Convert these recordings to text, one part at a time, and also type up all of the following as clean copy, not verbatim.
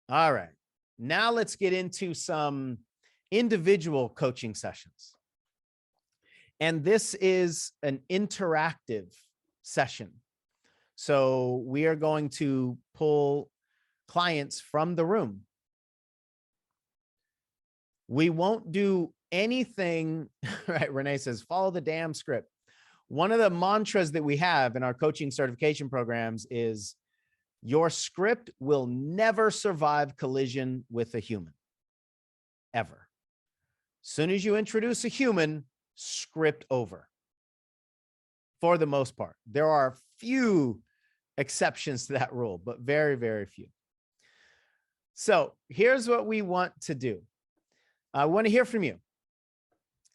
All right. Now let's get into some individual coaching sessions. And this is an interactive session. So we are going to pull clients from the room. We won't do anything, right? Renee says, follow the damn script. One of the mantras that we have in our coaching certification programs is your script will never survive collision with a human, ever. As soon as you introduce a human, script over. For the most part, there are few exceptions to that rule, but very, very few. So here's what we want to do. I want to hear from you.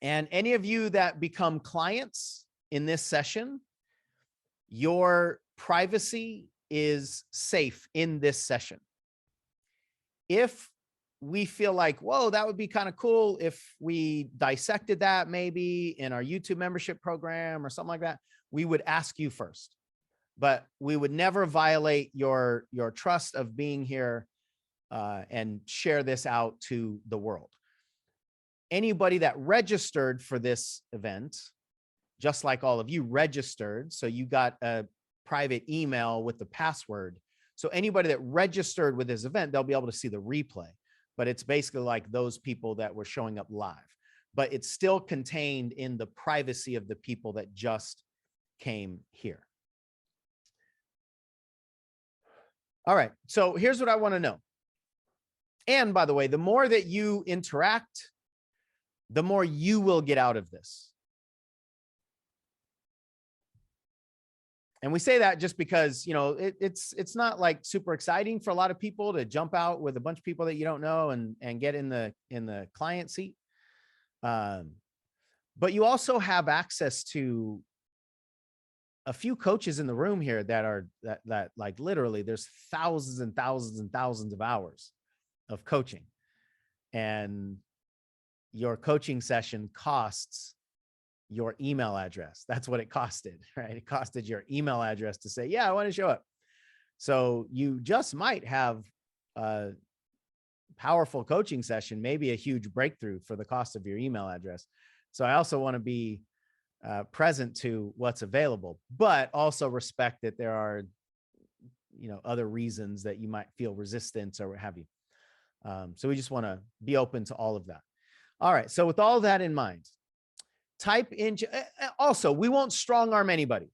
And any of you that become clients in this session, your privacy is safe in this session. If we feel like, whoa, that would be kind of cool if we dissected that maybe in our YouTube membership program or something like that, we would ask you first. But we would never violate your trust of being here and share this out to the world. Anybody that registered for this event, just like all of you registered, so you got a private email with the password. So anybody that registered with this event, they'll be able to see the replay, but it's basically like those people that were showing up live, but it's still contained in the privacy of the people that just came here. All right, so here's what I want to know. And by the way, the more that you interact, the more you will get out of this. And we say that just because, you know, it's not like super exciting for a lot of people to jump out with a bunch of people that you don't know and get in the client seat. But you also have access to a few coaches in the room here that are that like literally there's thousands and thousands and thousands of hours of coaching, and your coaching session costs your email address. That's what it costed, right? It costed your email address to say, yeah, I want to show up. So you just might have a powerful coaching session, maybe a huge breakthrough for the cost of your email address. So I also want to be present to what's available, but also respect that there are, you know, other reasons that you might feel resistance or what have you. So we just want to be open to all of that. All right. So with all that in mind, type in, also, we won't strong arm anybody.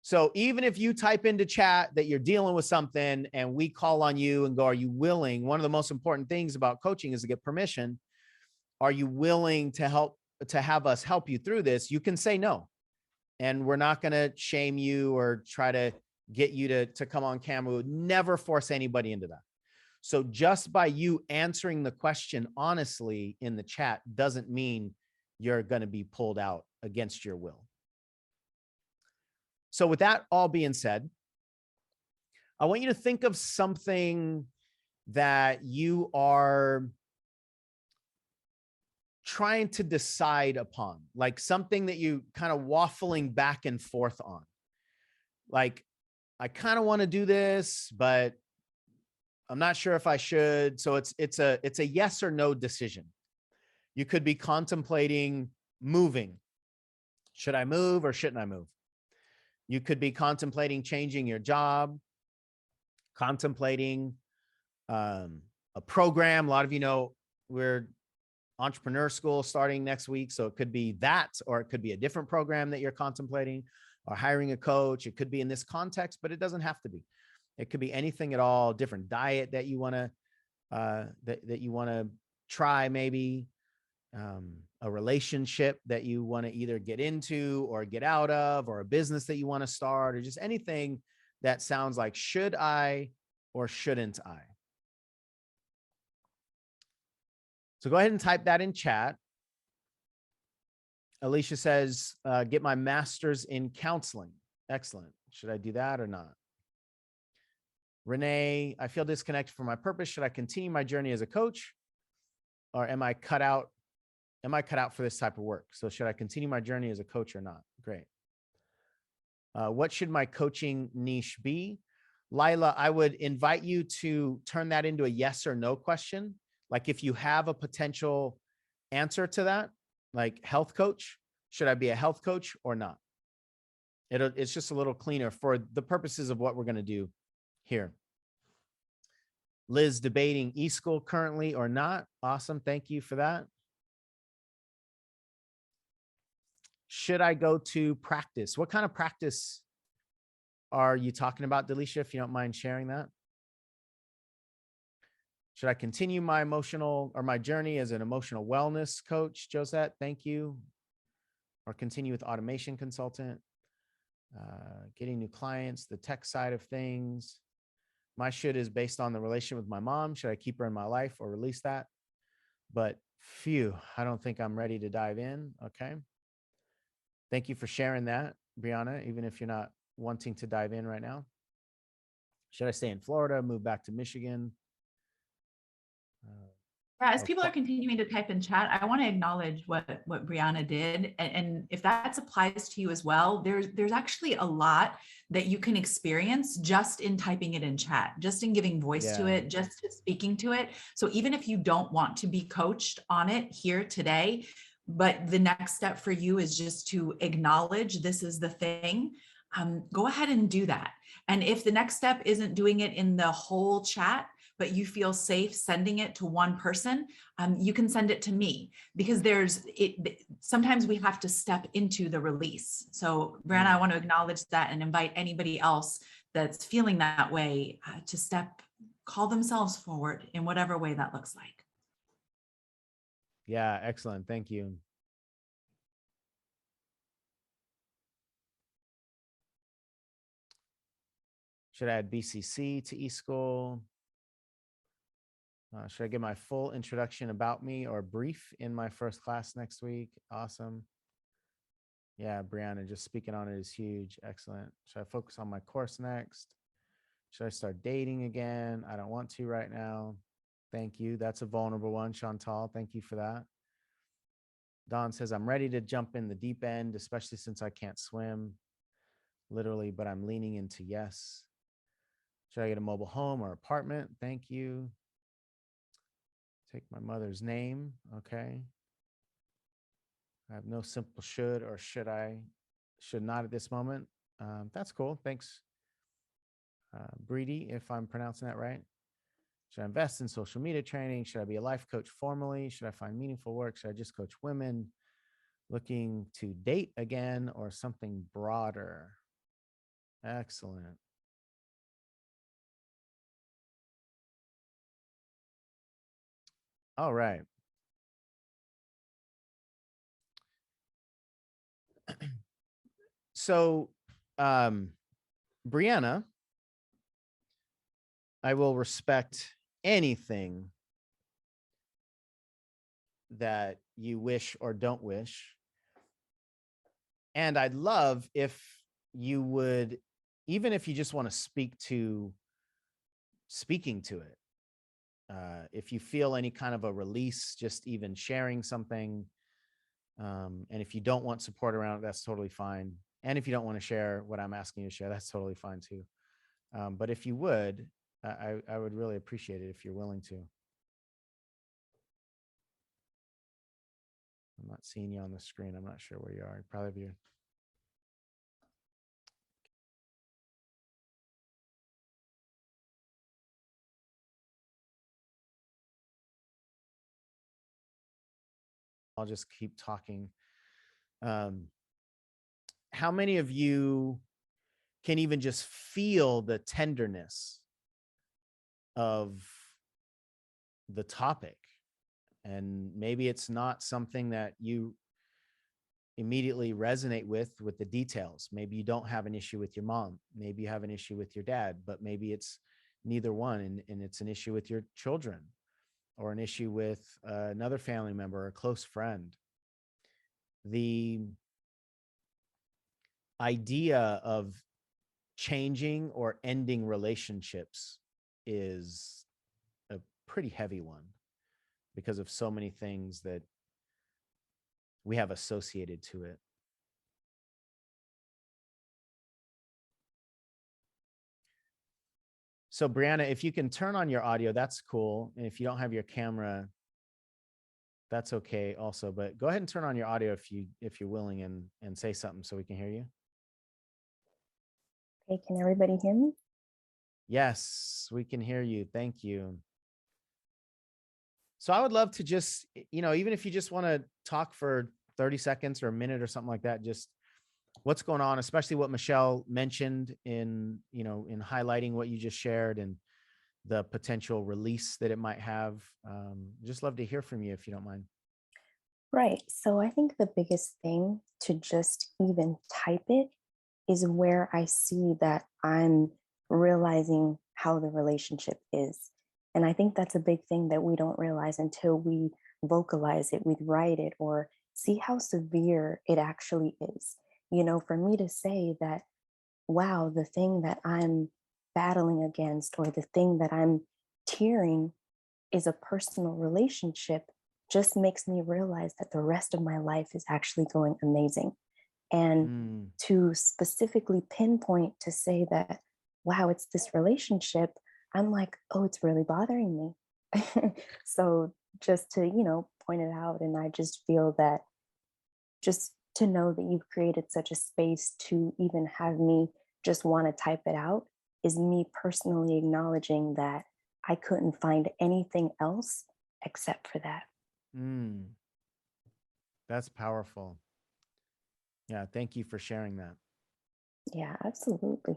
So even if you type into chat that you're dealing with something and we call on you and go, are you willing? One of the most important things about coaching is to get permission. Are you willing to have us help you through this? You can say no. And we're not going to shame you or try to get you to come on camera. We would never force anybody into that. So just by you answering the question honestly in the chat doesn't mean you're going to be pulled out against your will. So with that all being said, I want you to think of something that you are trying to decide upon, like something that you kind of waffling back and forth on. Like, I kind of want to do this, but I'm not sure if I should. So it's a yes or no decision. You could be contemplating moving. Should I move or shouldn't I move? You could be contemplating changing your job, contemplating a program. A lot of you know we're entrepreneur school starting next week. So it could be that, or it could be a different program that you're contemplating, or hiring a coach. It could be in this context, but it doesn't have to be. It could be anything at all, different diet that you want to, that you want to try, maybe a relationship that you want to either get into or get out of, or a business that you want to start, or just anything that sounds like, should I or shouldn't I? So go ahead and type that in chat. Alicia says, get my master's in counseling. Excellent. Should I do that or not? Renee, I feel disconnected from my purpose. Should I continue my journey as a coach, or am I cut out? Am I cut out for this type of work? So should I continue my journey as a coach or not? Great. What should my coaching niche be? Lila, I would invite you to turn that into a yes or no question. Like if you have a potential answer to that, like health coach, should I be a health coach or not? It's just a little cleaner for the purposes of what we're going to do here. Liz debating e-school currently or not. Awesome. Thank you for that. Should I go to practice? What kind of practice are you talking about, Delisha, if you don't mind sharing that? Should I continue my emotional or my journey as an emotional wellness coach, Josette? Thank you. Or continue with automation consultant, getting new clients, the tech side of things. My should is based on the relationship with my mom. Should I keep her in my life or release that? But phew, I don't think I'm ready to dive in. Okay. Thank you for sharing that, Brianna, even if you're not wanting to dive in right now. Should I stay in Florida, move back to Michigan? As people are continuing to type in chat, I want to acknowledge what Brianna did. And if that applies to you as well, there's actually a lot that you can experience just in typing it in chat, just in giving voice to it, just speaking to it. So even if you don't want to be coached on it here today, but the next step for you is just to acknowledge this is the thing, go ahead and do that. And if the next step isn't doing it in the whole chat, but you feel safe sending it to one person, you can send it to me, because sometimes we have to step into the release. So Brianna, I want to acknowledge that and invite anybody else that's feeling that way to call themselves forward in whatever way that looks like. Yeah, excellent. Thank you. Should I add BCC to eSchool? Should I give my full introduction about me or brief in my first class next week? Awesome. Yeah, Brianna, just speaking on it is huge. Excellent. Should I focus on my course next? Should I start dating again? I don't want to right now. Thank you. That's a vulnerable one, Chantal. Thank you for that. Don says, I'm ready to jump in the deep end, especially since I can't swim, literally, but I'm leaning into yes. Should I get a mobile home or apartment? Thank you. Take my mother's name. Okay. I have no simple should or should not at this moment. That's cool. Thanks. Breedy, if I'm pronouncing that right. Should I invest in social media training? Should I be a life coach formally? Should I find meaningful work? Should I just coach women looking to date again or something broader? Excellent. All right. So, Brianna, I will respect anything that you wish or don't wish. And I'd love if you would, even if you just want to speaking to it, if you feel any kind of a release, just even sharing something. And if you don't want support around it, that's totally fine. And if you don't want to share what I'm asking you to share, that's totally fine too. But if you would, I would really appreciate it if you're willing to. I'm not seeing you on the screen. I'm not sure where you are. Probably you. I'll just keep talking. How many of you can even just feel the tenderness of the topic? And maybe it's not something that you immediately resonate with the details. Maybe you don't have an issue with your mom. Maybe you have an issue with your dad, but maybe it's neither one. And it's an issue with your children or an issue with another family member or a close friend. The idea of changing or ending relationships is a pretty heavy one because of so many things that we have associated to it. So Brianna, if you can turn on your audio, that's cool. And if you don't have your camera, that's okay also. But go ahead and turn on your audio if you're willing, and say something so we can hear you. Okay, can everybody hear me? Yes, we can hear you. Thank you. So I would love to just, even if you just want to talk for 30 seconds or a minute or something like that, just what's going on, especially what Michelle mentioned in highlighting what you just shared and the potential release that it might have. Just love to hear from you if you don't mind. Right. So I think the biggest thing to just even type it is where I see that I'm realizing how the relationship is. And I think that's a big thing that we don't realize until we vocalize it, we write it, or see how severe it actually is. For me to say that, wow, the thing that I'm battling against or the thing that I'm tearing is a personal relationship just makes me realize that the rest of my life is actually going amazing. And to specifically pinpoint to say that, wow, it's this relationship, I'm like, oh, it's really bothering me. So just to, point it out. And I just feel that just to know that you've created such a space to even have me just want to type it out is me personally acknowledging that I couldn't find anything else except for that. That's powerful. Yeah, thank you for sharing that. Yeah, absolutely.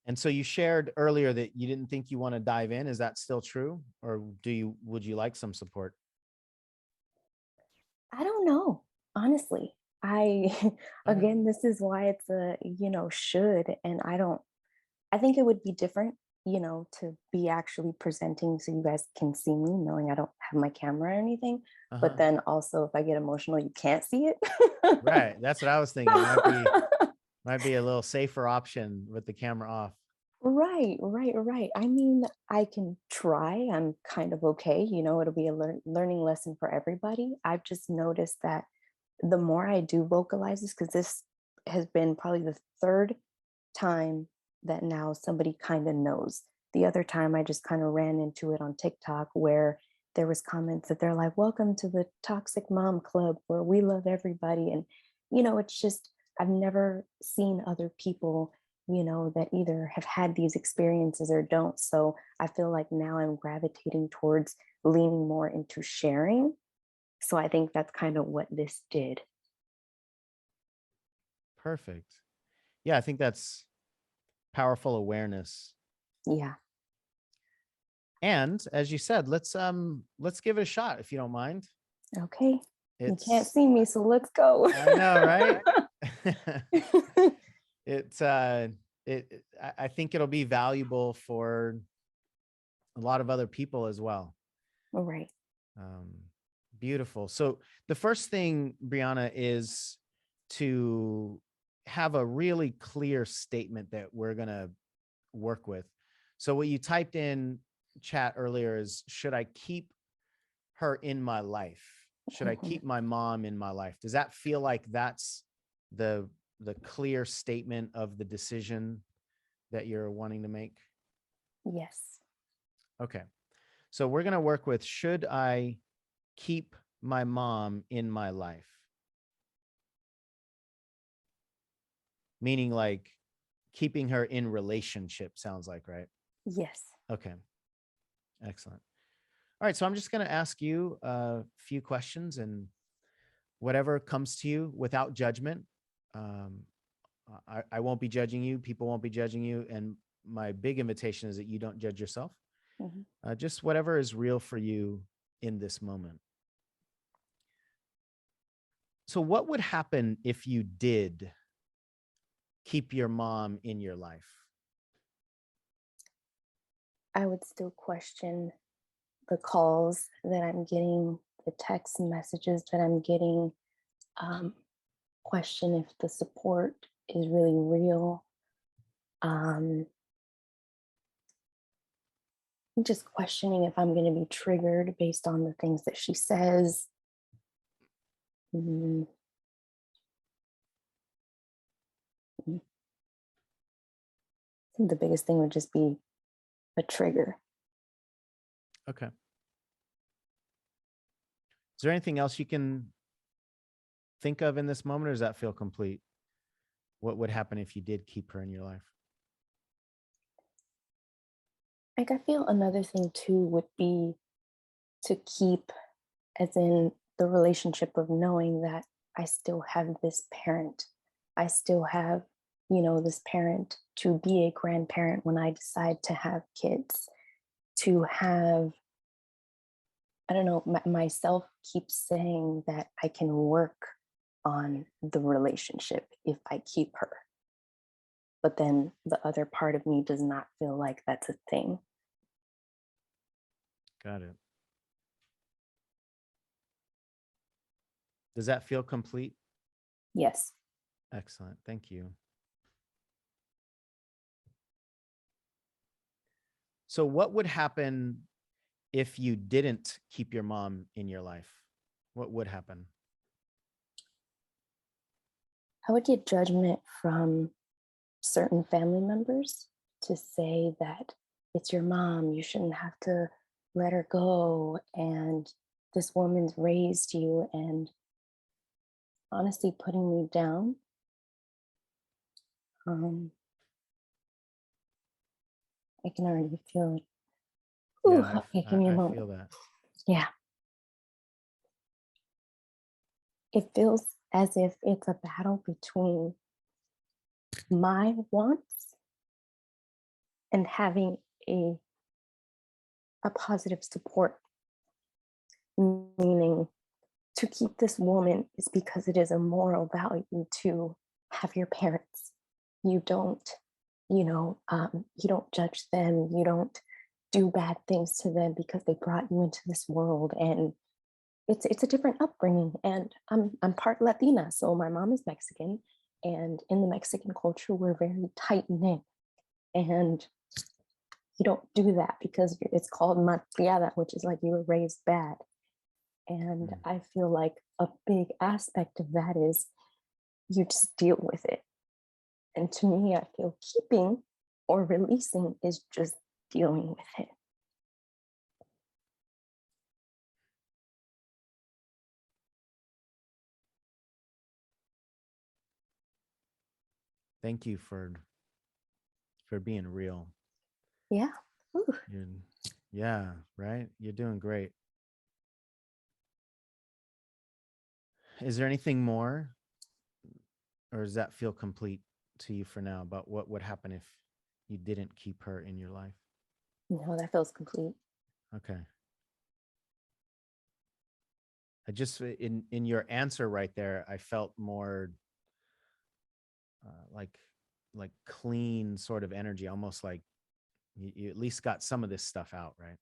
And so you shared earlier that you didn't think you want to dive in. Is that still true? Or would you like some support? I don't know, honestly. I again, this is why it's a, should, and I think it would be different, to be actually presenting so you guys can see me, knowing I don't have my camera or anything. But then also, if I get emotional, you can't see it. Right. That's what I was thinking. Might be a little safer option with the camera off. Right. I mean, I can try. I'm kind of okay. It'll be a learning lesson for everybody. I've just noticed that the more I do vocalize this, because this has been probably the third time that now somebody kind of knows. The other time I just kind of ran into it on TikTok where there was comments that they're like, welcome to the toxic mom club where we love everybody. And, it's just, I've never seen other people, that either have had these experiences or don't. So I feel like now I'm gravitating towards leaning more into sharing. So I think that's kind of what this did. Perfect. Yeah, I think that's powerful awareness. Yeah. And as you said, let's give it a shot if you don't mind. Okay. You can't see me, so let's go. I know, right? I think it'll be valuable for a lot of other people as well. All right. Beautiful. So the first thing, Brianna, is to have a really clear statement that we're going to work with. So what you typed in chat earlier is, should I keep her in my life? Should I keep my mom in my life? Does that feel like that's the clear statement of the decision that you're wanting to make? Yes. Okay. So we're going to work with, should I keep my mom in my life? Meaning like keeping her in relationship, sounds like, right? Yes. Okay. Excellent. All right. So I'm just going to ask you a few questions, and whatever comes to you without judgment. I won't be judging you. People won't be judging you. And my big invitation is that you don't judge yourself. Just whatever is real for you in this moment. So what would happen if you did keep your mom in your life? I would still question the calls that I'm getting, the text messages that I'm getting, question if the support is really real. Just questioning if I'm going to be triggered based on the things that she says. think the biggest thing would just be a trigger. Okay. Is there anything else you can think of in this moment, or does that feel complete? What would happen if you did keep her in your life? Like, I feel another thing too would be to keep, as in the relationship of knowing that I still have this parent. I still have, this parent to be a grandparent when I decide to have kids, to have, I don't know, myself keeps saying that I can work on the relationship if I keep her. But then the other part of me does not feel like that's a thing. Got it. Does that feel complete? Yes. Excellent. Thank you. So what would happen if you didn't keep your mom in your life? What would happen? I would get judgment from certain family members to say that it's your mom, you shouldn't have to let her go, and this woman's raised you, and honestly putting me down. um I can already feel it. Ooh, Yeah, okay, give me a I moment. feel that. Yeah, it feels as if it's a battle between my wants and having a positive support, meaning to keep this woman is because it is a moral value to have your parents. You don't, you don't judge them. You don't do bad things to them because they brought you into this world. And it's a different upbringing. And I'm part Latina, so my mom is Mexican, and in the Mexican culture, we're very tight knit, and you don't do that because it's called malcriada, which is like you were raised bad. And Mm. I feel like a big aspect of that is you just deal with it. And to me, I feel keeping or releasing is just dealing with it. Thank you for being real. Yeah. Ooh. Yeah, right? You're doing great. Is there anything more, or does that feel complete to you for now about what would happen if you didn't keep her in your life? No, that feels complete. Okay. I just in your answer right there, I felt more like clean sort of energy, almost like you at least got some of this stuff out, right?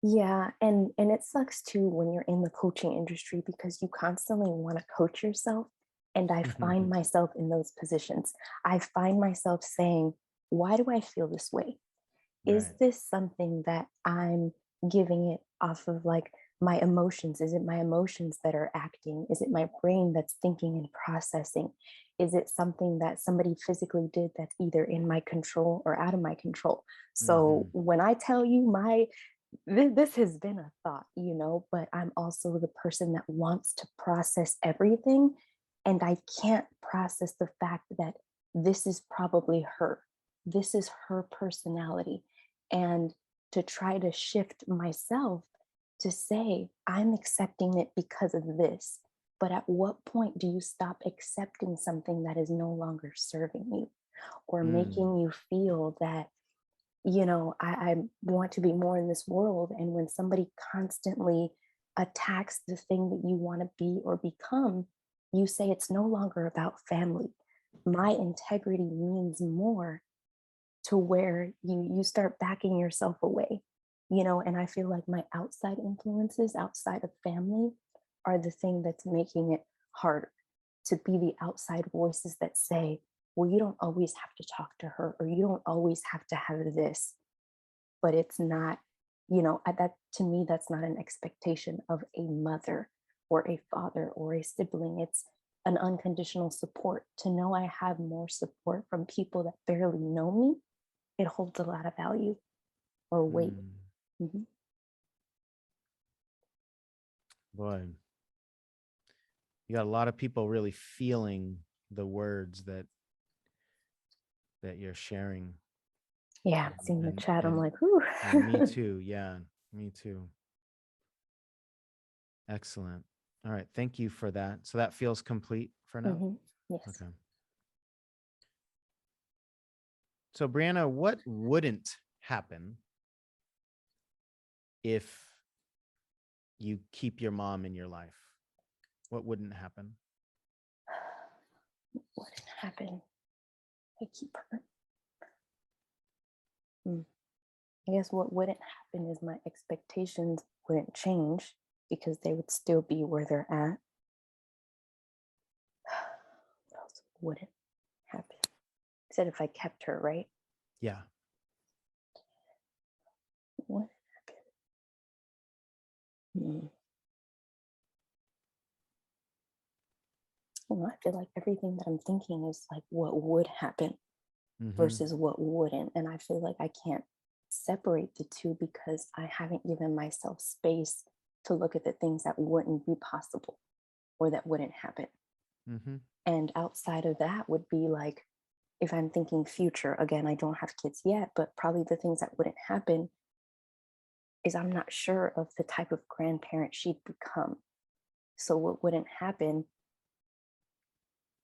Yeah, and it sucks too when you're in the coaching industry because you constantly want to coach yourself, and I find myself in those positions. I find myself saying, why do I feel this way? Is Right. this something that I'm giving it off of like my emotions? Is it my emotions that are acting? Is it my brain that's thinking and processing? Is it something that somebody physically did that's either in my control or out of my control? So Hmm. when I tell you this has been a thought, but I'm also the person that wants to process everything. And I can't process the fact that this is probably her. This is her personality. And to try to shift myself to say, I'm accepting it because of this. But at what point do you stop accepting something that is no longer serving you or Mm. making you feel that I want to be more in this world. And when somebody constantly attacks the thing that you want to be or become, you say it's no longer about family. My integrity means more, to where you start backing yourself away. And I feel like my outside influences outside of family are the thing that's making it harder to be the outside voices that say, well, you don't always have to talk to her, or you don't always have to have this. But it's not, that to me, that's not an expectation of a mother or a father or a sibling. It's an unconditional support, to know I have more support from people that barely know me it holds a lot of value or weight. Mm, Mhm. boy, you got a lot of people really feeling the words that you're sharing. Yeah, seeing the And chat, I'm and like, whew. and me too. Yeah, me too. Excellent. All right. Thank you for that. So that feels complete for now. Mhm. Yes. Okay. So Brianna, what wouldn't happen if you keep your mom in your life? What wouldn't happen? What did happen? I keep her. Hmm. I guess what wouldn't happen is my expectations wouldn't change because they would still be where they're at. What else wouldn't happen? I said if I kept her, right? Yeah. What happened? I feel like everything that I'm thinking is like what would happen Mm-hmm. versus what wouldn't. And I feel like I can't separate the two because I haven't given myself space to look at the things that wouldn't be possible or that wouldn't happen. Mm-hmm. And outside of that would be like, if I'm thinking future, again, I don't have kids yet, but probably the things that wouldn't happen is I'm not sure of the type of grandparent she'd become. So what wouldn't happen,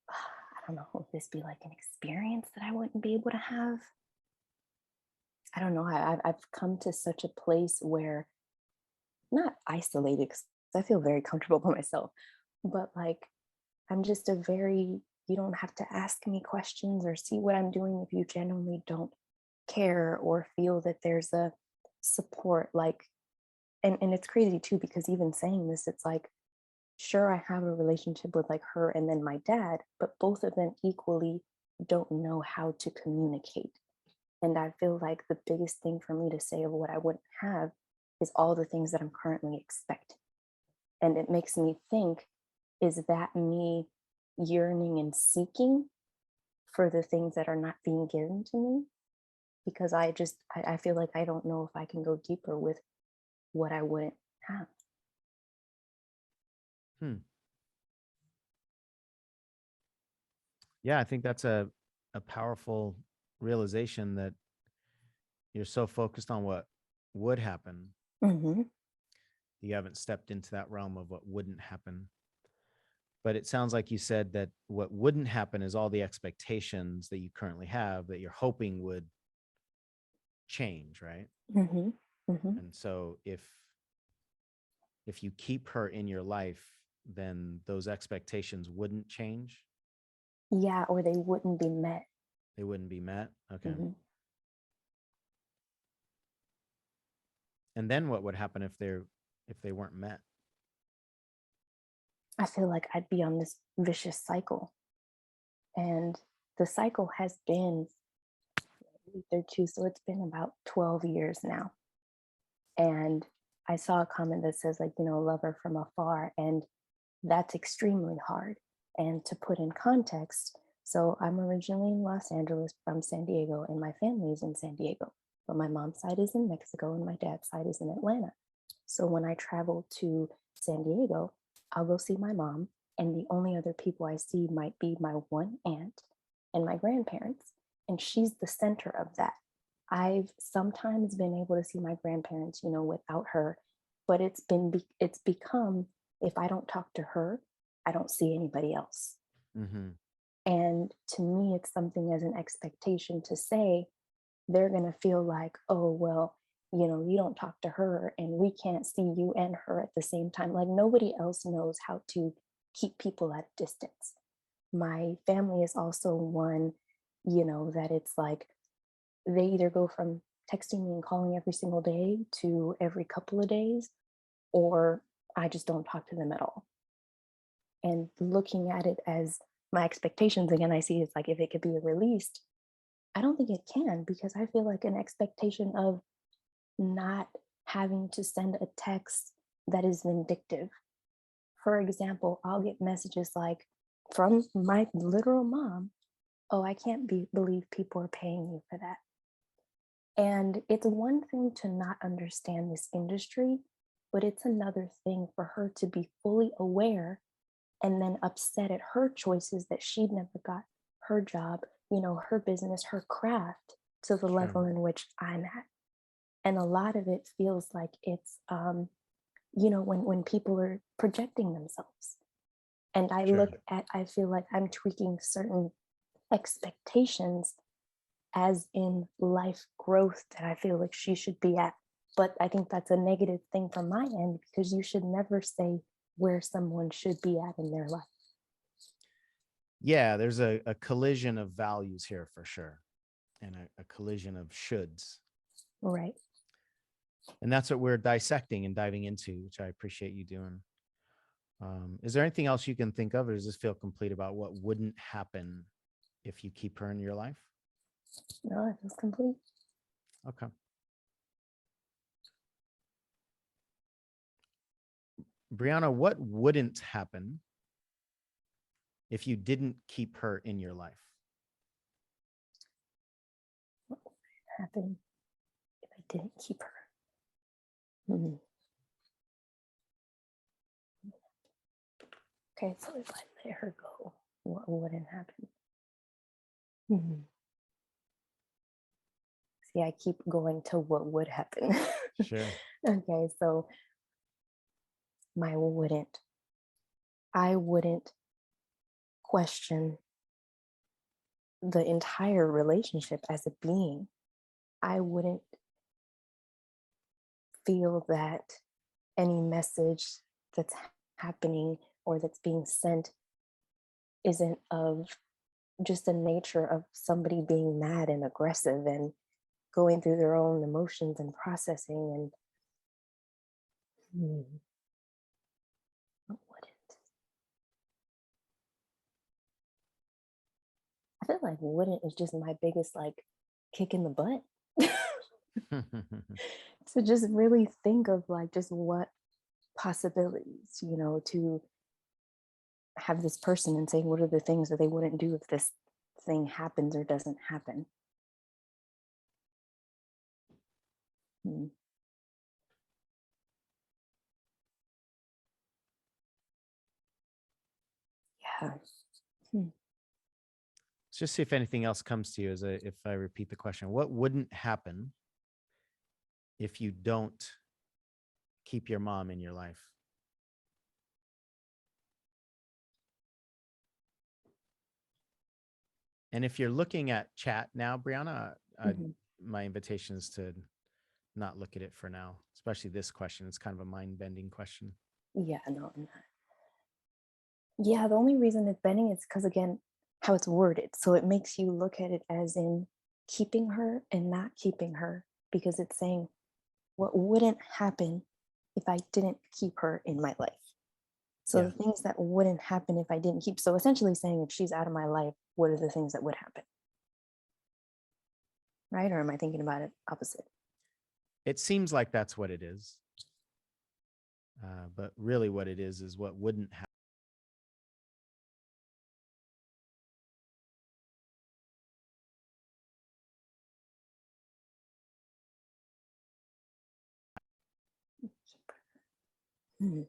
I don't know, would this be like an experience that I wouldn't be able to have? I don't know. I've come to such a place where not isolated, 'cause I feel very comfortable by myself, but like I'm just a very, you don't have to ask me questions or see what I'm doing if you genuinely don't care or feel that there's a support. Like, and it's crazy too, because even saying this, it's like, sure, I have a relationship with like her and then my dad, but both of them equally don't know how to communicate. And I feel like the biggest thing for me to say of what I wouldn't have is all the things that I'm currently expecting. And it makes me think, is that me yearning and seeking for the things that are not being given to me? Because I feel like I don't know if I can go deeper with what I wouldn't have. Hmm. Yeah, I think that's a powerful realization that you're so focused on what would happen, Mm-hmm. you haven't stepped into that realm of what wouldn't happen. But it sounds like you said that what wouldn't happen is all the expectations that you currently have that you're hoping would change, right? Mm-hmm. Mm-hmm. And so if you keep her in your life, then those expectations wouldn't change. Yeah, or they wouldn't be met. They wouldn't be met. Okay. Mm-hmm. And then what would happen if they weren't met? I feel like I'd be on this vicious cycle. And the cycle has been 32, so it's been about 12 years now. And I saw a comment that says, like, love her from afar. And that's extremely hard. And to put in context, so I'm originally in Los Angeles from San Diego, and my family is in San Diego. But my mom's side is in Mexico, and my dad's side is in Atlanta. So when I travel to San Diego, I'll go see my mom, and the only other people I see might be my one aunt and my grandparents. And she's the center of that. I've sometimes been able to see my grandparents, without her, but it's become, if I don't talk to her, I don't see anybody else. Mm-hmm. And to me, it's something as an expectation to say, they're going to feel like, oh, well, you don't talk to her and we can't see you and her at the same time. Like nobody else knows how to keep people at a distance. My family is also one, that it's like they either go from texting me and calling every single day to every couple of days, or I just don't talk to them at all. And looking at it as my expectations again, I see it's like if it could be released, I don't think it can, because I feel like an expectation of not having to send a text that is vindictive. For example, I'll get messages like from my literal mom, oh, I can't believe people are paying you for that. And it's one thing to not understand this industry, but it's another thing for her to be fully aware and then upset at her choices that she'd never got her job, her business, her craft to the Sure. level in which I'm at. And a lot of it feels like it's, when people are projecting themselves. And Sure. I feel like I'm tweaking certain expectations as in life growth that I feel like she should be at. But I think that's a negative thing from my end because you should never say where someone should be at in their life. Yeah, there's a collision of values here for sure, and a collision of shoulds. Right. And that's what we're dissecting and diving into, which I appreciate you doing. Is there anything else you can think of, or does this feel complete about what wouldn't happen if you keep her in your life? No, it feels complete. Okay. Brianna, what wouldn't happen if you didn't keep her in your life? What would happen if I didn't keep her? Hmm. Okay, so if I let her go, what wouldn't happen? Hmm. See, I keep going to what would happen. Sure. Okay, so I wouldn't question the entire relationship as a being. I wouldn't feel that any message that's happening or that's being sent isn't of just the nature of somebody being mad and aggressive and going through their own emotions and processing and what wouldn't. I feel like wouldn't is just my biggest like kick in the butt. To just really think of like just what possibilities, to have this person and say what are the things that they wouldn't do if this thing happens or doesn't happen. Hmm. Yeah. Hmm. Let's just see if anything else comes to you if I repeat the question. What wouldn't happen if you don't keep your mom in your life? And if you're looking at chat now, Brianna, my invitation is to not look at it for now, especially this question. It's kind of a mind-bending question. Yeah, no, I'm not. Yeah, the only reason it's bending is because, again, how it's worded. So it makes you look at it as in keeping her and not keeping her because it's saying what wouldn't happen if I didn't keep her in my life. So Yeah. the things that wouldn't happen if I didn't keep. So essentially saying if she's out of my life, what are the things that would happen? Right? Or am I thinking about it opposite? It seems like that's what it is. But really what it is what wouldn't happen. Hmm.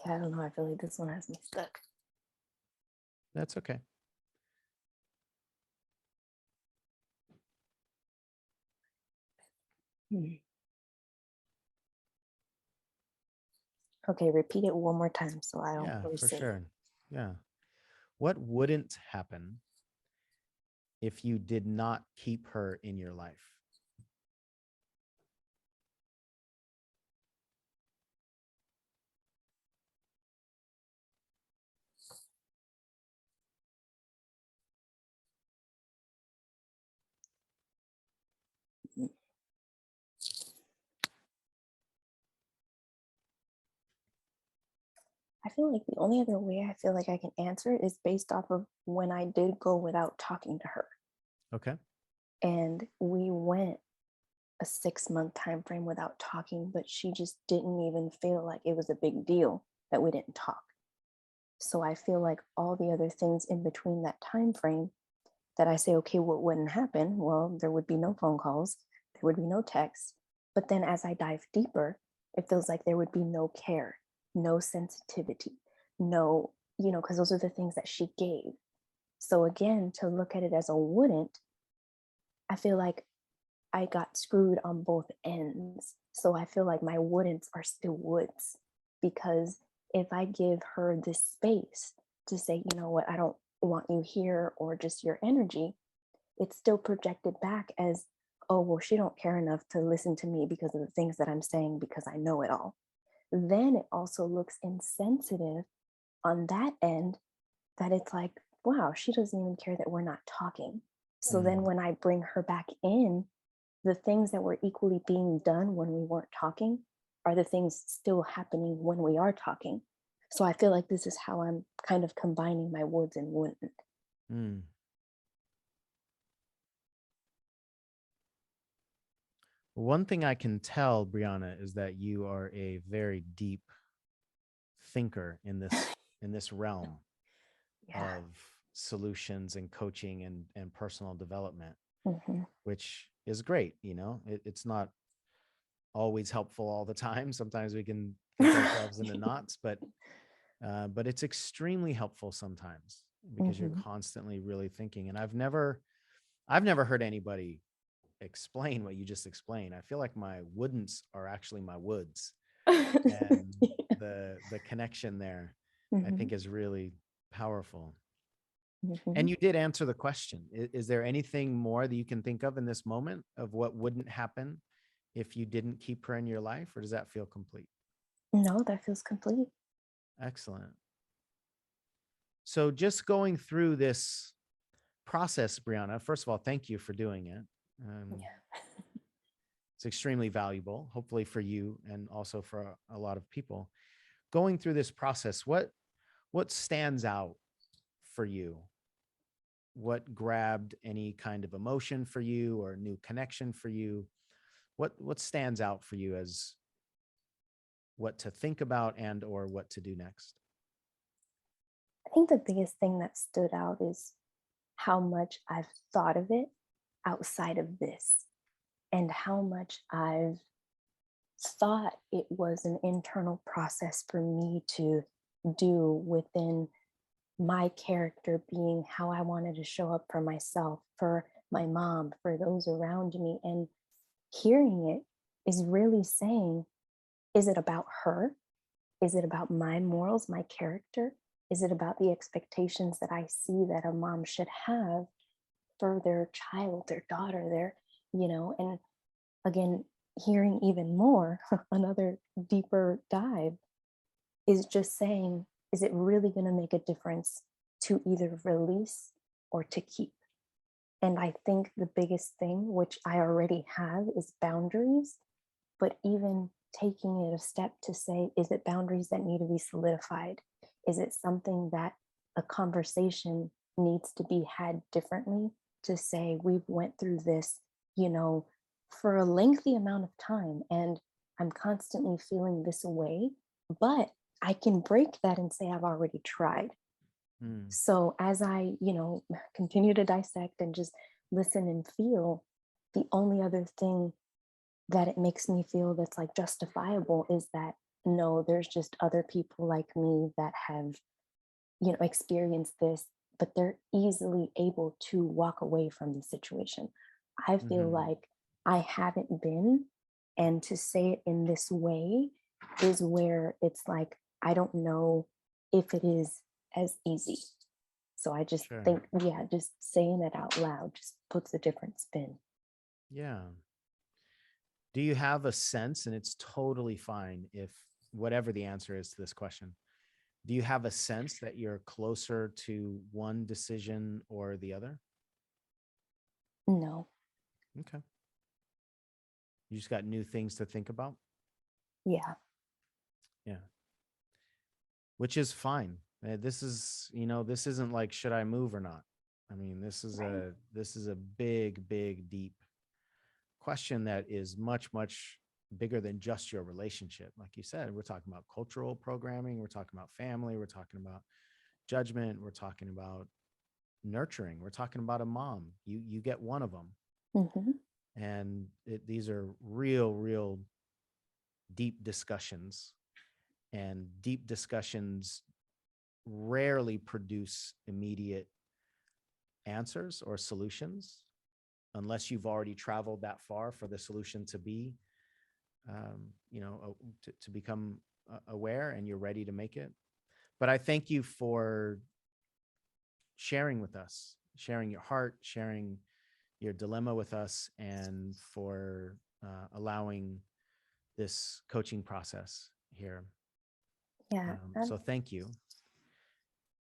Yeah, I don't know. I feel like this one has me stuck. That's okay. Hmm. Okay, repeat it one more time so I don't Yeah, lose for it. sure. Yeah. What wouldn't happen if you did not keep her in your life? I feel like the only other way I feel like I can answer it is based off of when I did go without talking to her. Okay. And we went a 6-month time frame without talking, but she just didn't even feel like it was a big deal that we didn't talk. So I feel like all the other things in between that time frame that I say, okay, what wouldn't happen? Well, there would be no phone calls, there would be no text. But then as I dive deeper, it feels like there would be no care, no sensitivity, no, because those are the things that she gave. So again, to look at it as a wouldn't, I feel like I got screwed on both ends. So I feel like my wouldn'ts are still woulds, because if I give her this space to say, you know what, I don't want you here, or just your energy, it's still projected back as, oh, well, she don't care enough to listen to me because of the things that I'm saying because I know it all. Then it also looks insensitive on that end, that it's like, wow, she doesn't even care that we're not talking. So then Mm. when I bring her back in, the things that were equally being done when we weren't talking are the things still happening when we are talking. So I feel like this is how I'm kind of combining my woulds and wouldn't. Mm. One thing I can tell, Brianna, is that you are a very deep thinker in this realm Yeah. of solutions and coaching and personal development, Hmm. which is great. It's not always helpful all the time. Sometimes we can think ourselves into knots, but it's extremely helpful sometimes because you're Hmm. constantly really thinking. And I've never heard anybody explain what you just explained. I feel like my wouldn'ts are actually my woods, and the connection there, I Hmm. think, is really powerful. Hmm. And you did answer the question. Is there anything more that you can think of in this moment of what wouldn't happen if you didn't keep her in your life, or does that feel complete? No, that feels complete. Excellent. So just going through this process, Brianna, first of all, thank you for doing it. Um, Yeah. it's extremely valuable, hopefully for you and also for a lot of people. Going through this process, what stands out for you? What grabbed any kind of emotion for you or new connection for you? What stands out for you as what to think about and or what to do next? I think the biggest thing that stood out is how much I've thought of it outside of this, and how much I've thought it was an internal process for me to do within my character, being how I wanted to show up for myself, for my mom, for those around me. And hearing it is really saying, is it about her? Is it about my morals, my character? Is it about the expectations that I see that a mom should have for their child, their daughter, and again, hearing even more, another deeper dive is just saying, is it really going to make a difference to either release or to keep? And I think the biggest thing, which I already have, is boundaries, but even taking it a step to say, is it boundaries that need to be solidified? Is it something that a conversation needs to be had differently, to say, we've went through this, you know, for a lengthy amount of time, and I'm constantly feeling this way, but I can break that and say, I've already tried. Mm. So as I, continue to dissect and just listen and feel, the only other thing that it makes me feel that's like justifiable is that no, there's just other people like me that have, experienced this, but they're easily able to walk away from the situation. I feel Hmm. like I haven't been, and to say it in this way is where it's like, I don't know if it is as easy. So I just Sure. think, yeah, just saying it out loud just puts a different spin. Yeah. Do you have a sense, and it's totally fine if whatever the answer is to this question, do you have a sense that you're closer to one decision or the other? No. Okay. You just got new things to think about? Yeah. Yeah. Which is fine. This is, this isn't like, should I move or not? I mean, Right. this is a big, big, deep question that is much, much bigger than just your relationship. Like you said, we're talking about cultural programming, we're talking about family, we're talking about judgment. We're talking about nurturing. We're talking about a mom. You get one of them. Mhm. And these are real deep discussions, and deep discussions rarely produce immediate answers or solutions unless you've already traveled that far for the solution to be, to become aware and you're ready to make it. But I thank you for sharing with us, sharing your heart, sharing your dilemma with us, and for allowing this coaching process here. Yeah. So thank you.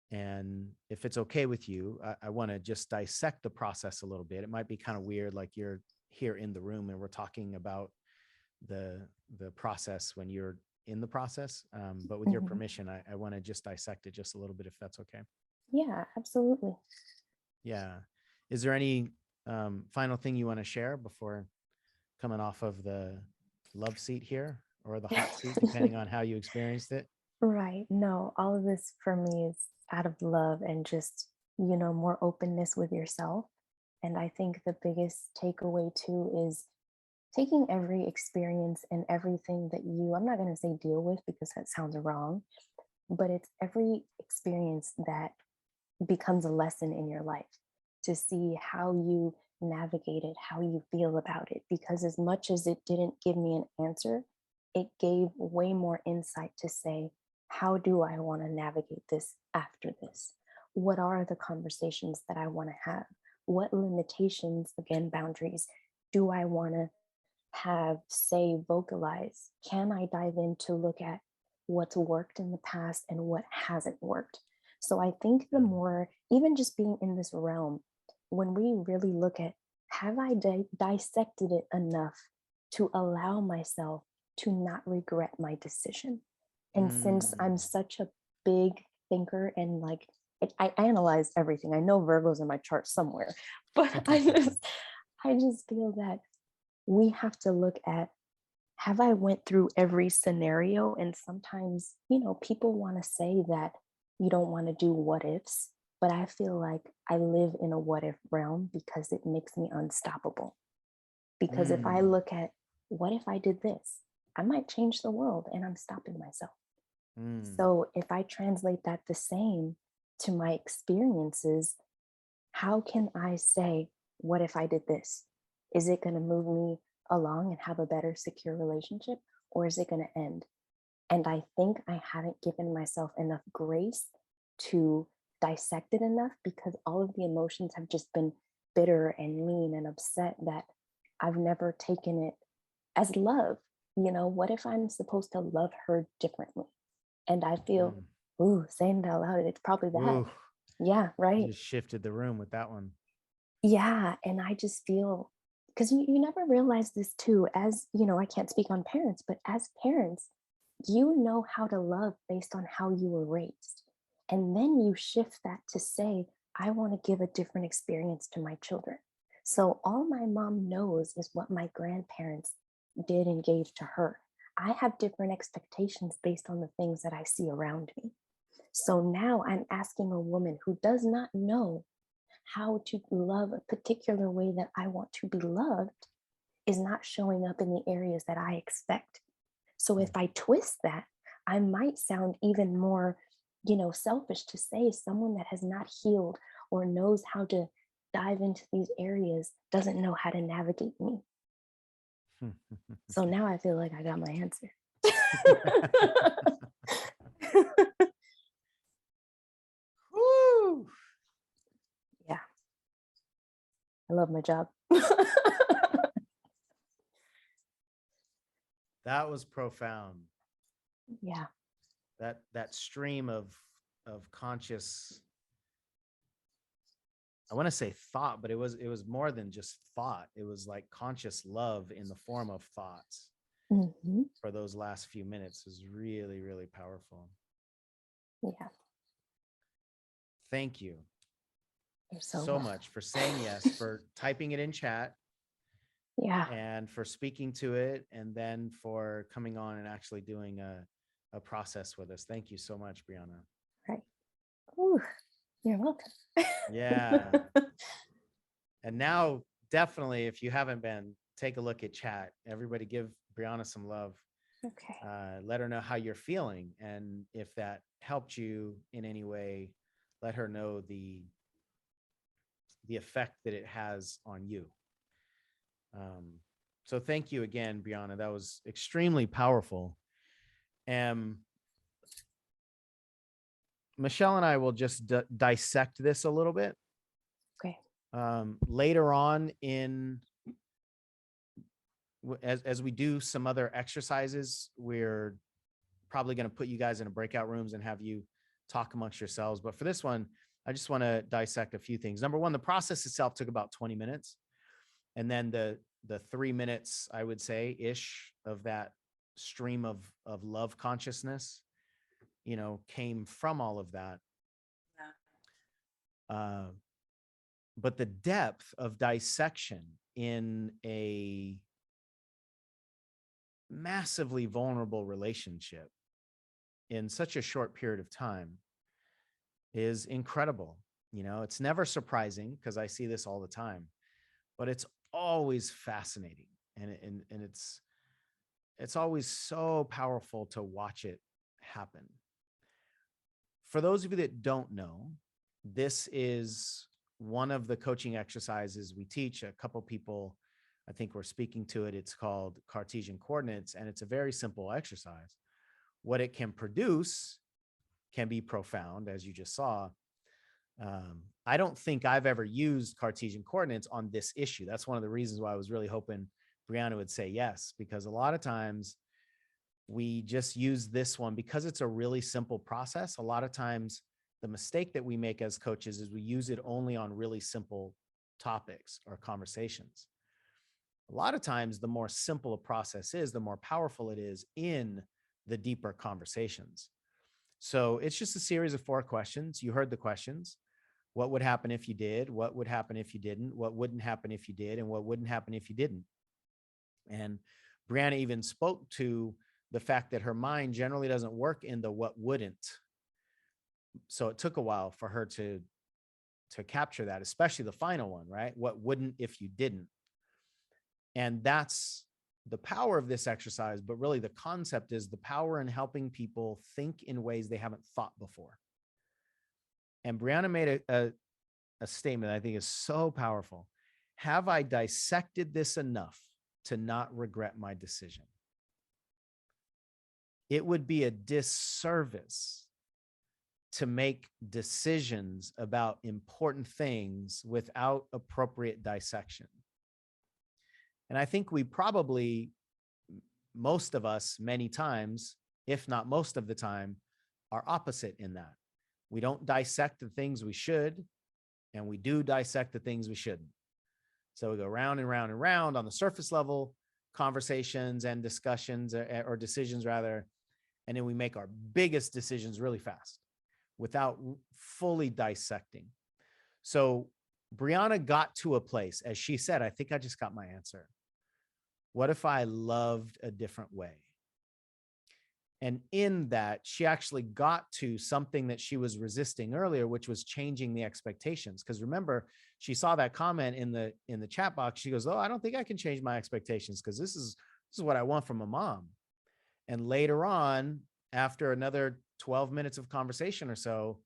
And if it's okay with you, I want to just dissect the process a little bit. It might be kind of weird, like you're here in the room and we're talking about the process when you're in the process. But with your Mhm. permission, I want to just dissect it just a little bit, if that's okay. Yeah, absolutely. Yeah. Is there any final thing you want to share before coming off of the love seat here, or the hot seat, depending on how you experienced it? Right. No, all of this for me is out of love and just, more openness with yourself. And I think the biggest takeaway too is taking every experience and everything that I'm not going to say deal with because that sounds wrong, but it's every experience that becomes a lesson in your life to see how you navigate it, how you feel about it. Because as much as it didn't give me an answer, it gave way more insight to say, how do I want to navigate this after this? What are the conversations that I want to have? What limitations, again, boundaries, do I want to have, say, vocalize? Can I dive in to look at what's worked in the past and what hasn't worked? So I think the more, even just being in this realm, when we really look at, have I dissected it enough to allow myself to not regret my decision? And since I'm such a big thinker and like, I analyzed everything. I know Virgo's in my chart somewhere, but I just feel that we have to look at, have I went through every scenario? And sometimes, people want to say that you don't want to do what ifs, but I feel like I live in a what if realm because it makes me unstoppable. Because if I look at, what if I did this? I might change the world and I'm stopping myself. So if I translate that the same to my experiences, how can I say, what if I did this? Is it going to move me along and have a better, secure relationship, or is it going to end? And I think I haven't given myself enough grace to dissect it enough, because all of the emotions have just been bitter and mean and upset that I've never taken it as love. What if I'm supposed to love her differently? And I feel, saying it out loud, it's probably that. Ooh, Yeah, right. just shifted the room with that one. Yeah. And I just feel, because you never realize this too, as I can't speak on parents, but as parents, you know how to love based on how you were raised. And then you shift that to say, I want to give a different experience to my children. So all my mom knows is what my grandparents did and gave to her. I have different expectations based on the things that I see around me. So now I'm asking a woman who does not know how to love a particular way that I want to be loved, is not showing up in the areas that I expect. So if I twist that, I might sound even more, selfish to say someone that has not healed or knows how to dive into these areas doesn't know how to navigate me. So now I feel like I got my answer. Woo! Yeah. I love my job. That was profound. Yeah. That stream of conscious, I want to say thought, but it was more than just thought. It was like conscious love in the form of thoughts. Mm-hmm. For those last few minutes is really, really powerful. Yeah. Thank you You're so much for saying yes, for typing it in chat. Yeah. And for speaking to it, and then for coming on and actually doing a process with us. Thank you so much, Brianna. Right. Ooh, you're welcome. Yeah. And now, definitely, if you haven't been, take a look at chat. Everybody give Brianna some love. Okay. Let her know how you're feeling. And if that helped you in any way, let her know the effect that it has on you. So thank you again, Brianna. That was extremely powerful. Michelle and I will just dissect this a little bit. Okay. Later on as we do some other exercises, we're probably going to put you guys in a breakout rooms and have you talk amongst yourselves. But for this one, I just want to dissect a few things. Number one, the process itself took about 20 minutes. And then the 3 minutes, I would say, ish of that stream of love consciousness, came from all of that. Yeah. But the depth of dissection in a massively vulnerable relationship in such a short period of time is incredible. It's never surprising because I see this all the time, but it's always fascinating. And it's always so powerful to watch it happen. For those of you that don't know, this is one of the coaching exercises we teach. A couple people, I think, were speaking to it. It's called Cartesian coordinates, and it's a very simple exercise. What it can produce can be profound, as you just saw. I don't think I've ever used Cartesian coordinates on this issue. That's one of the reasons why I was really hoping Brianna would say yes, because a lot of times we just use this one because it's a really simple process. A lot of times the mistake that we make as coaches is we use it only on really simple topics or conversations. A lot of times, the more simple a process is, the more powerful it is in the deeper conversations. So it's just a series of 4 questions. You heard the questions. What would happen if you did? What would happen if you didn't? What wouldn't happen if you did? And what wouldn't happen if you didn't? And Brianna even spoke to the fact that her mind generally doesn't work in the what wouldn't. So it took a while for her to capture that, especially the final one, right? What wouldn't if you didn't? And that's the power of this exercise, but really the concept is the power in helping people think in ways they haven't thought before. And Brianna made a statement I think is so powerful. Have I dissected this enough to not regret my decision? It would be a disservice to make decisions about important things without appropriate dissection. And I think we probably, most of us, many times, if not most of the time, are opposite in that. We don't dissect the things we should, and we do dissect the things we shouldn't. So we go round and round and round on the surface level conversations and discussions, or decisions rather, and then we make our biggest decisions really fast without fully dissecting. So Brianna got to a place, as she said, I think I just got my answer. What if I loved a different way? And in that, she actually got to something that she was resisting earlier, which was changing the expectations. Because remember, she saw that comment in the chat box. She goes, "Oh, I don't think I can change my expectations because this is what I want from a mom." And later on, after another 12 minutes of conversation or so,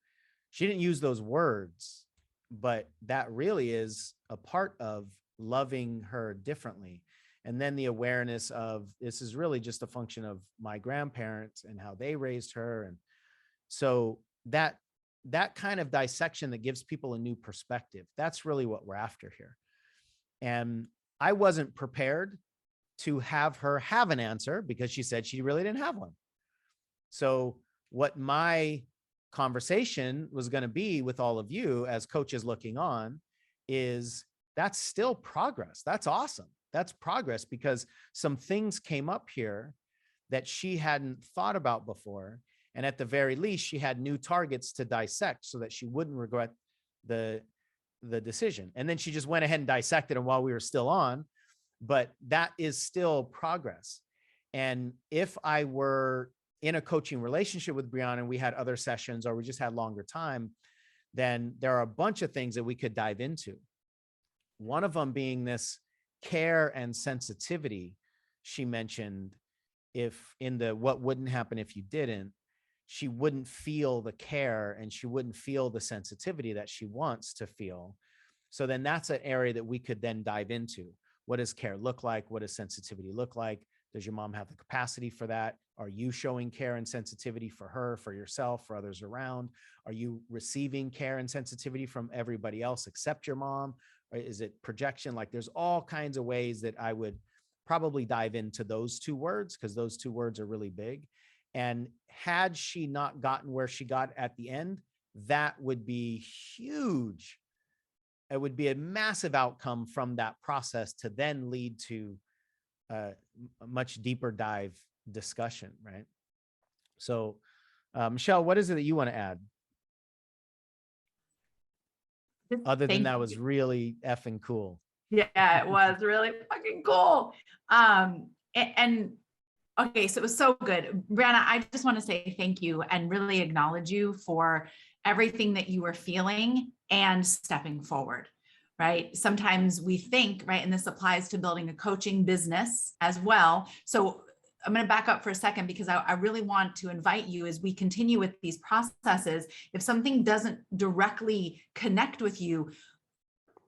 she didn't use those words, but that really is a part of loving her differently. And then the awareness of this is really just a function of my grandparents and how they raised her. And so that kind of dissection that gives people a new perspective, that's really what we're after here. And I wasn't prepared to have her have an answer because she said she really didn't have one. So what my conversation was going to be with all of you as coaches looking on is that's still progress. That's awesome. That's progress because some things came up here that she hadn't thought about before. And at the very least, she had new targets to dissect so that she wouldn't regret the decision. And then she just went ahead and dissected them while we were still on, but that is still progress. And if I were in a coaching relationship with Brianna and we had other sessions or we just had longer time, then there are a bunch of things that we could dive into. One of them being this care and sensitivity she mentioned. If in the what wouldn't happen if you didn't, she wouldn't feel the care and she wouldn't feel the sensitivity that she wants to feel. So then that's an area that we could then dive into. What does care look like? What does sensitivity look like? Does your mom have the capacity for that? Are you showing care and sensitivity for her, for yourself, for others around? Are you receiving care and sensitivity from everybody else except your mom? Or is it projection? Like there's all kinds of ways that I would probably dive into those two words, because those two words are really big. And had she not gotten where she got at the end, that would be huge. It would be a massive outcome from that process to then lead to a much deeper dive discussion, right? So, Michelle, what is it that you want to add? Other than that was really effing cool. Yeah, it was really fucking cool. And okay, so it was so good. Brianna, I just want to say thank you and really acknowledge you for everything that you were feeling and stepping forward, right? Sometimes we think, right, and this applies to building a coaching business as well. So I'm going to back up for a second because I really want to invite you as we continue with these processes. If something doesn't directly connect with you,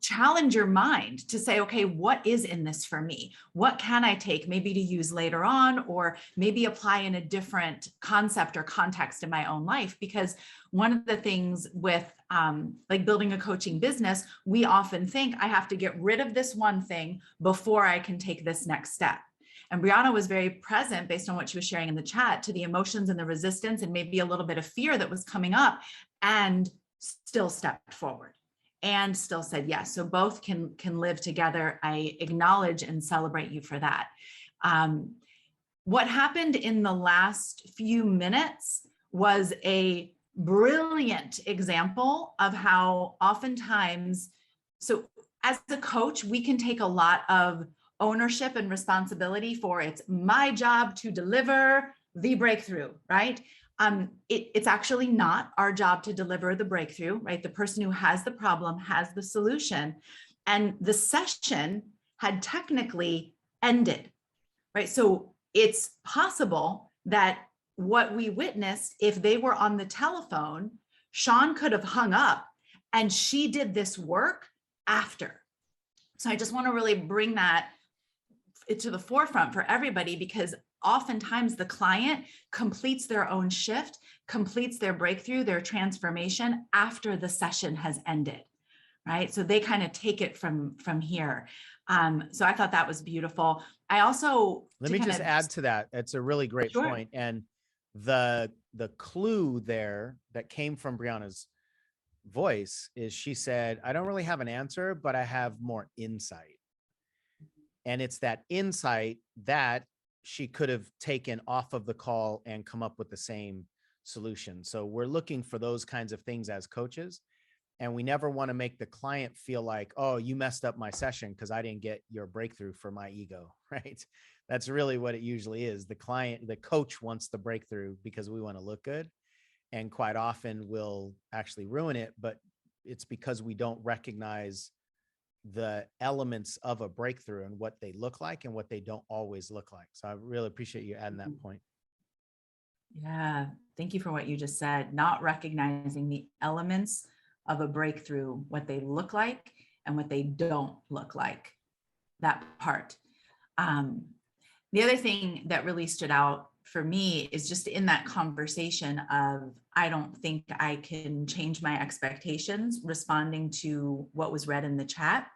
challenge your mind to say, okay, what is in this for me? What can I take maybe to use later on, or maybe apply in a different concept or context in my own life? Because one of the things with like building a coaching business, we often think I have to get rid of this one thing before I can take this next step. And Brianna was very present based on what she was sharing in the chat to the emotions and the resistance and maybe a little bit of fear that was coming up, and still stepped forward and still said yes. So both can live together. I acknowledge and celebrate you for that. What happened in the last few minutes was a brilliant example of how oftentimes, so as a coach, we can take a lot of ownership and responsibility for it's my job to deliver the breakthrough, right? It's actually not our job to deliver the breakthrough, right? The person who has the problem has the solution. And the session had technically ended, right? So it's possible that what we witnessed, if they were on the telephone, Sean could have hung up and she did this work after. So I just want to really bring that to the forefront for everybody, because oftentimes the client completes their own shift, completes their breakthrough, their transformation after the session has ended, right? So they kind of take it from here. So I thought that was beautiful. I also, let me just add to that. It's a really great point. And the clue there that came from Brianna's voice is she said, I don't really have an answer, but I have more insight. And it's that insight that she could have taken off of the call and come up with the same solution. So we're looking for those kinds of things as coaches. And we never want to make the client feel like, oh, you messed up my session because I didn't get your breakthrough for my ego, right? That's really what it usually is. The client, the coach wants the breakthrough because we want to look good. And quite often we'll actually ruin it, but it's because we don't recognize the elements of a breakthrough and what they look like and what they don't always look like. So I really appreciate you adding that point. Yeah, thank you for what you just said. Not recognizing the elements of a breakthrough, what they look like and what they don't look like, that part. The other thing that really stood out for me is just in that conversation of, I don't think I can change my expectations, responding to what was read in the chat.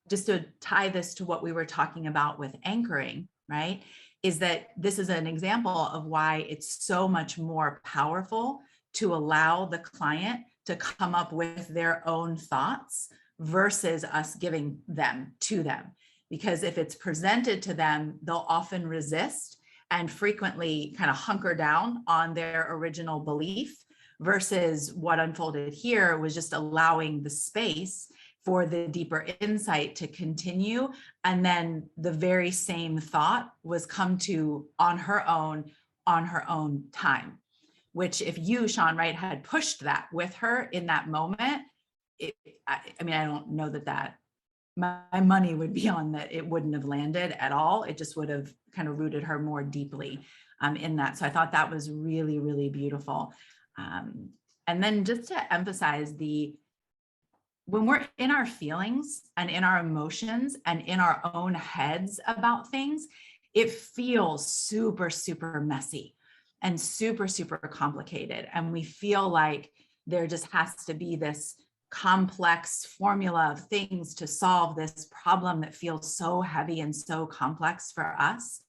Just to tie this to what we were talking about with anchoring, right? Is that this is an example of why it's so much more powerful to allow the client to come up with their own thoughts versus us giving them to them. Because if it's presented to them, they'll often resist and frequently kind of hunker down on their original belief, versus what unfolded here was just allowing the space for the deeper insight to continue. And then the very same thought was come to on her own on her own time, which if you, Sean, right, had pushed that with her in that moment, I mean, I don't know that my money would be on that it wouldn't have landed at all. It just would have kind of rooted her more deeply in that. So I thought that was really, really beautiful. And then just to emphasize when we're in our feelings and in our emotions and in our own heads about things, it feels super, super messy and super, super complicated. And we feel like there just has to be this complex formula of things to solve this problem that feels so heavy and so complex for us.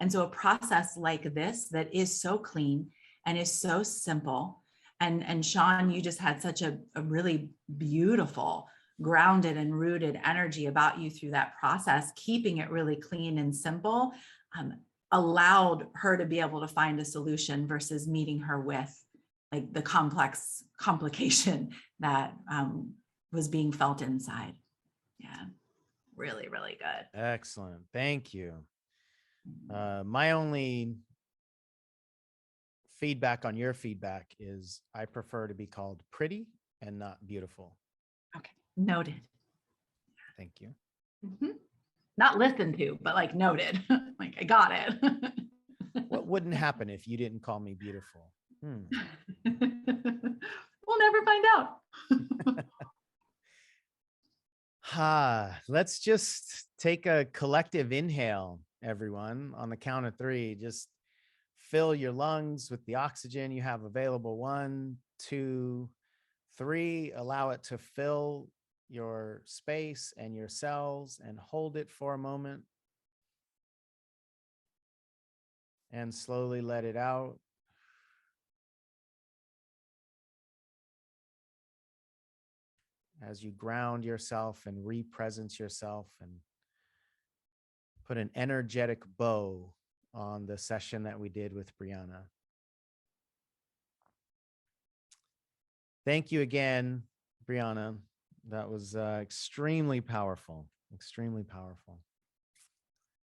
And so a process like this that is so clean and is so simple. And Sean, you just had such a really beautiful, grounded and rooted energy about you through that process, keeping it really clean and simple, allowed her to be able to find a solution versus meeting her with like the complex complication that was being felt inside. Yeah, really, really good. Excellent. Thank you. My only feedback on your feedback is I prefer to be called pretty and not beautiful. Okay, noted. Thank you. Mm-hmm. Not listened to, but like noted. Like I got it. What wouldn't happen if you didn't call me beautiful? We'll never find out. Let's just take a collective inhale, everyone, on the count of 3. Just fill your lungs with the oxygen you have available. 1, 2, 3. Allow it to fill your space and your cells and hold it for a moment. And slowly let it out. As you ground yourself and re-presence yourself and put an energetic bow on the session that we did with Brianna. Thank you again, Brianna. That was extremely powerful, extremely powerful.